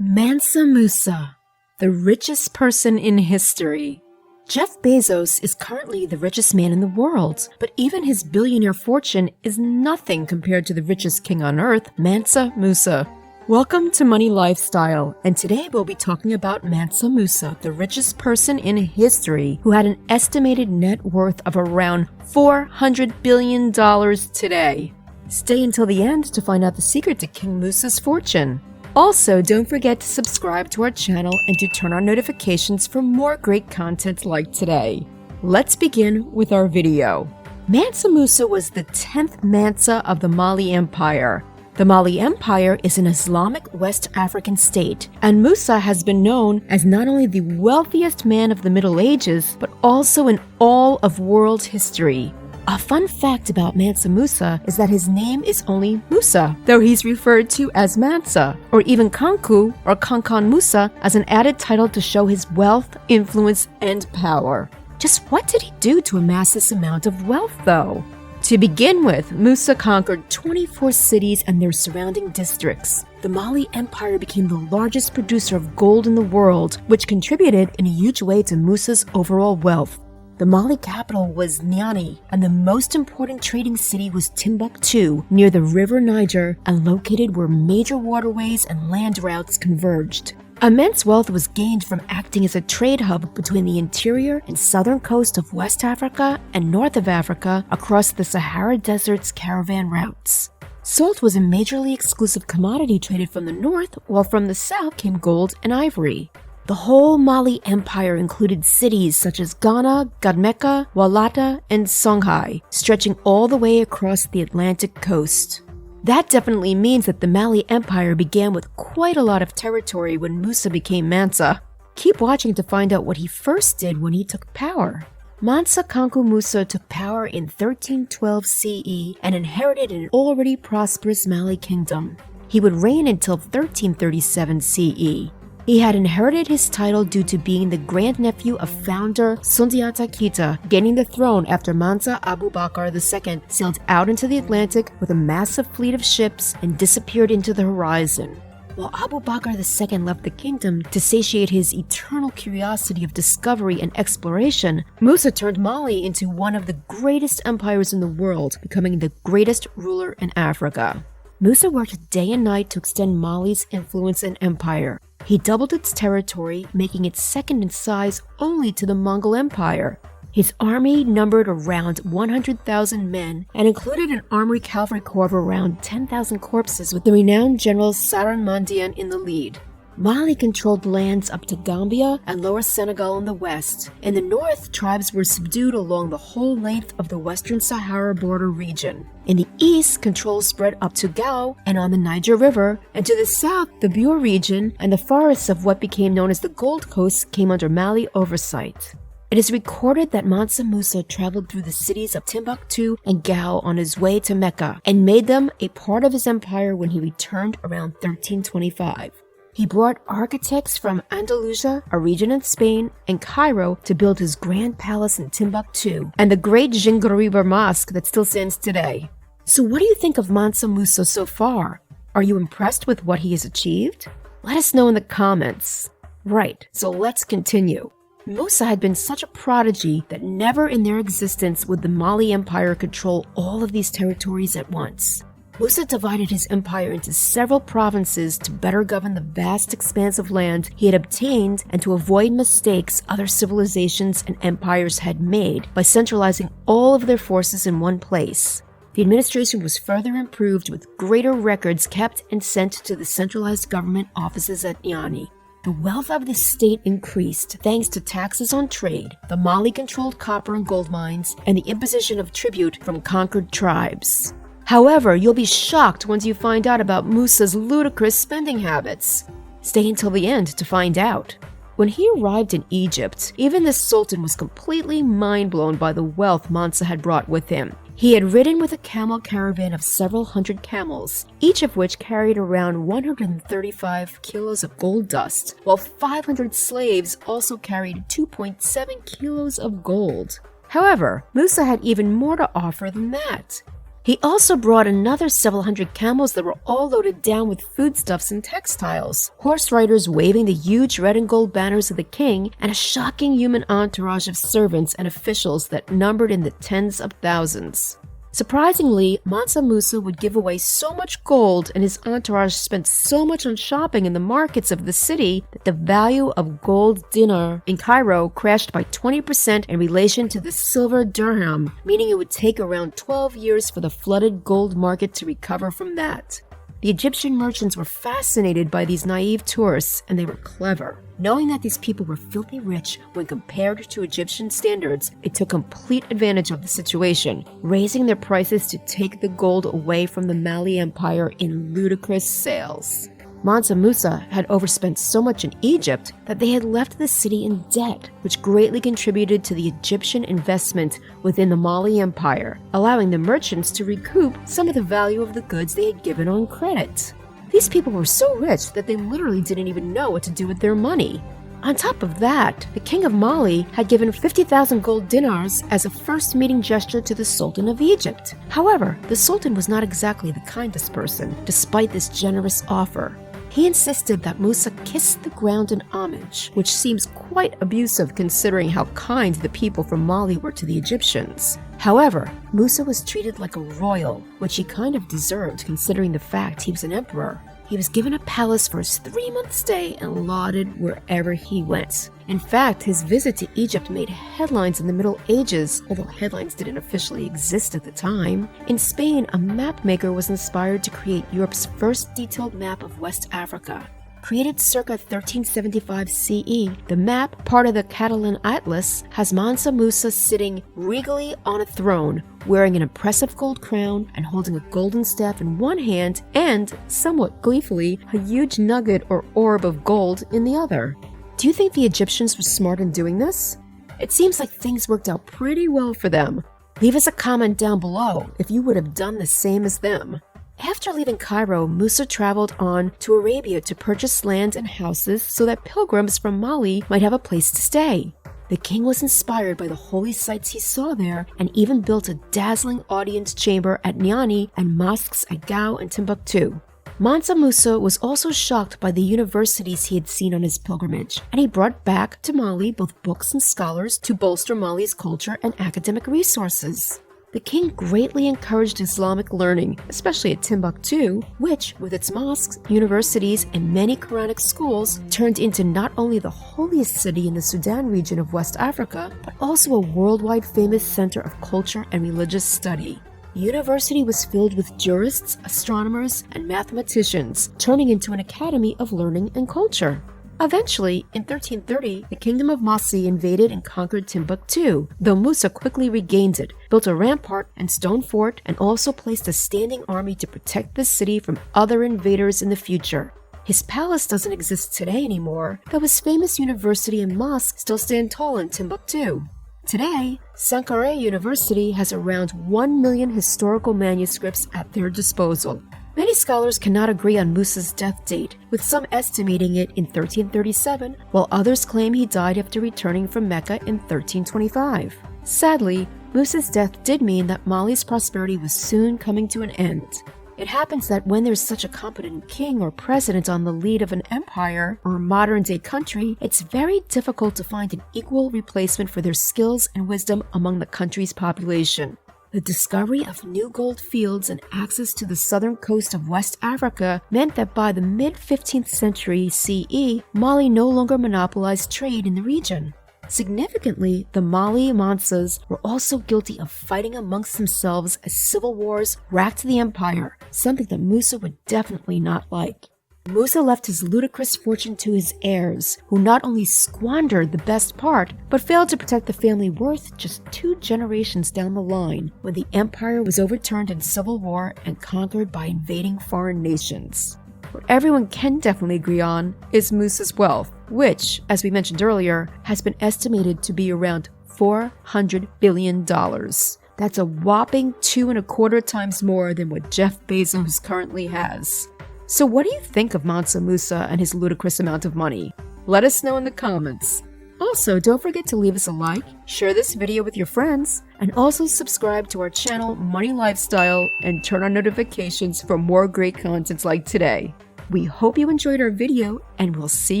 Mansa Musa, the richest person in history. Jeff Bezos is currently the richest man in the world, but even his billionaire fortune is nothing compared to the richest king on earth, Mansa Musa. Welcome to Money Lifestyle, and today we'll be talking about Mansa Musa, the richest person in history, who had an estimated net worth of around $400 billion today. Stay until the end to find out the secret to King Musa's fortune. Also, don't forget to subscribe to our channel and to turn on notifications for more great content like today. Let's begin with our video. Mansa Musa was the 10th Mansa of the Mali Empire. The Mali Empire is an Islamic West African state, and Musa has been known as not only the wealthiest man of the Middle Ages, but also in all of world history. A fun fact about Mansa Musa is that his name is only Musa, though he's referred to as Mansa, or even Kanku or Kankan Musa as an added title to show his wealth, influence, and power. Just what did he do to amass this amount of wealth, though? To begin with, Musa conquered 24 cities and their surrounding districts. The Mali Empire became the largest producer of gold in the world, which contributed in a huge way to Musa's overall wealth. The Mali capital was Niani, and the most important trading city was Timbuktu, near the river Niger and located where major waterways and land routes converged. Immense wealth was gained from acting as a trade hub between the interior and southern coast of West Africa and north of Africa across the Sahara Desert's caravan routes. Salt was a majorly exclusive commodity traded from the north, while from the south came gold and ivory. The whole Mali Empire included cities such as Ghana, Gadmeka, Walata, and Songhai, stretching all the way across the Atlantic coast. That definitely means that the Mali Empire began with quite a lot of territory when Musa became Mansa. Keep watching to find out what he first did when he took power. Mansa Kanku Musa took power in 1312 CE and inherited an already prosperous Mali kingdom. He would reign until 1337 CE. He had inherited his title due to being the grandnephew of founder Sundiata Keita, gaining the throne after Mansa Abu Bakr II sailed out into the Atlantic with a massive fleet of ships and disappeared into the horizon. While Abu Bakr II left the kingdom to satiate his eternal curiosity of discovery and exploration, Musa turned Mali into one of the greatest empires in the world, becoming the greatest ruler in Africa. Musa worked day and night to extend Mali's influence and empire. He doubled its territory, making it second in size only to the Mongol Empire. His army numbered around 100,000 men and included an armory cavalry corps of around 10,000 corpses with the renowned general Saran Mandian in the lead. Mali controlled lands up to Gambia and Lower Senegal in the west. In the north, tribes were subdued along the whole length of the Western Sahara border region. In the east, control spread up to Gao and on the Niger River, and to the south, the Bure region and the forests of what became known as the Gold Coast came under Mali oversight. It is recorded that Mansa Musa traveled through the cities of Timbuktu and Gao on his way to Mecca and made them a part of his empire when he returned around 1325. He brought architects from Andalusia, a region in Spain, and Cairo to build his grand palace in Timbuktu and the great Jingariba Mosque that still stands today. So what do you think of Mansa Musa so far? Are you impressed with what he has achieved? Let us know in the comments. Right, so let's continue. Musa had been such a prodigy that never in their existence would the Mali Empire control all of these territories at once. Musa divided his empire into several provinces to better govern the vast expanse of land he had obtained and to avoid mistakes other civilizations and empires had made by centralizing all of their forces in one place. The administration was further improved with greater records kept and sent to the centralized government offices at Niani. The wealth of the state increased thanks to taxes on trade, the Mali-controlled copper and gold mines, and the imposition of tribute from conquered tribes. However, you'll be shocked once you find out about Musa's ludicrous spending habits. Stay until the end to find out. When he arrived in Egypt, even the Sultan was completely mind-blown by the wealth Mansa had brought with him. He had ridden with a camel caravan of several hundred camels, each of which carried around 135 kilos of gold dust, while 500 slaves also carried 2.7 kilos of gold. However, Musa had even more to offer than that. He also brought another several hundred camels that were all loaded down with foodstuffs and textiles, horse riders waving the huge red and gold banners of the king, and a shocking human entourage of servants and officials that numbered in the tens of thousands. Surprisingly, Mansa Musa would give away so much gold and his entourage spent so much on shopping in the markets of the city that the value of gold dinar in Cairo crashed by 20% in relation to the silver dirham, meaning it would take around 12 years for the flooded gold market to recover from that. The Egyptian merchants were fascinated by these naive tourists, and they were clever. Knowing that these people were filthy rich when compared to Egyptian standards, they took complete advantage of the situation, raising their prices to take the gold away from the Mali Empire in ludicrous sales. Mansa Musa had overspent so much in Egypt that they had left the city in debt, which greatly contributed to the Egyptian investment within the Mali Empire, allowing the merchants to recoup some of the value of the goods they had given on credit. These people were so rich that they literally didn't even know what to do with their money. On top of that, the king of Mali had given 50,000 gold dinars as a first meeting gesture to the Sultan of Egypt. However, the Sultan was not exactly the kindest person, despite this generous offer. He insisted that Musa kiss the ground in homage, which seems quite abusive considering how kind the people from Mali were to the Egyptians. However, Musa was treated like a royal, which he kind of deserved considering the fact he was an emperor. He was given a palace for his 3-month stay and lauded wherever he went. In fact, his visit to Egypt made headlines in the Middle Ages, although headlines didn't officially exist at the time. In Spain, a map maker was inspired to create Europe's first detailed map of West Africa. Created circa 1375 CE, the map, part of the Catalan Atlas, has Mansa Musa sitting regally on a throne, wearing an impressive gold crown and holding a golden staff in one hand and, somewhat gleefully, a huge nugget or orb of gold in the other. Do you think the Egyptians were smart in doing this? It seems like things worked out pretty well for them. Leave us a comment down below if you would have done the same as them. After leaving Cairo, Musa traveled on to Arabia to purchase land and houses so that pilgrims from Mali might have a place to stay. The king was inspired by the holy sights he saw there and even built a dazzling audience chamber at Niani and mosques at Gao and Timbuktu. Mansa Musa was also shocked by the universities he had seen on his pilgrimage, and he brought back to Mali both books and scholars to bolster Mali's culture and academic resources. The king greatly encouraged Islamic learning, especially at Timbuktu, which, with its mosques, universities, and many Quranic schools, turned into not only the holiest city in the Sudan region of West Africa, but also a worldwide famous center of culture and religious study. The university was filled with jurists, astronomers, and mathematicians, turning into an academy of learning and culture. Eventually, in 1330, the kingdom of Massi invaded and conquered Timbuktu, though Musa quickly regained it, built a rampart and stone fort, and also placed a standing army to protect the city from other invaders in the future. His palace doesn't exist today anymore, though his famous university and mosque still stand tall in Timbuktu. Today, Sankara University has around 1 million historical manuscripts at their disposal. Many scholars cannot agree on Musa's death date, with some estimating it in 1337, while others claim he died after returning from Mecca in 1325. Sadly, Musa's death did mean that Mali's prosperity was soon coming to an end. It happens that when there's such a competent king or president on the lead of an empire or modern-day country, it's very difficult to find an equal replacement for their skills and wisdom among the country's population. The discovery of new gold fields and access to the southern coast of West Africa meant that by the mid-15th century CE, Mali no longer monopolized trade in the region. Significantly, the Mali Mansas were also guilty of fighting amongst themselves as civil wars racked the empire, something that Musa would definitely not like. Musa left his ludicrous fortune to his heirs, who not only squandered the best part, but failed to protect the family worth just 2 generations down the line, when the empire was overturned in civil war and conquered by invading foreign nations. What everyone can definitely agree on is Musa's wealth, which, as we mentioned earlier, has been estimated to be around $400 billion. That's a whopping 2.25 times more than what Jeff Bezos currently has. So what do you think of Mansa Musa and his ludicrous amount of money? Let us know in the comments. Also, don't forget to leave us a like, share this video with your friends, and also subscribe to our channel Money Lifestyle and turn on notifications for more great content like today. We hope you enjoyed our video, and we'll see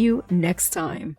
you next time.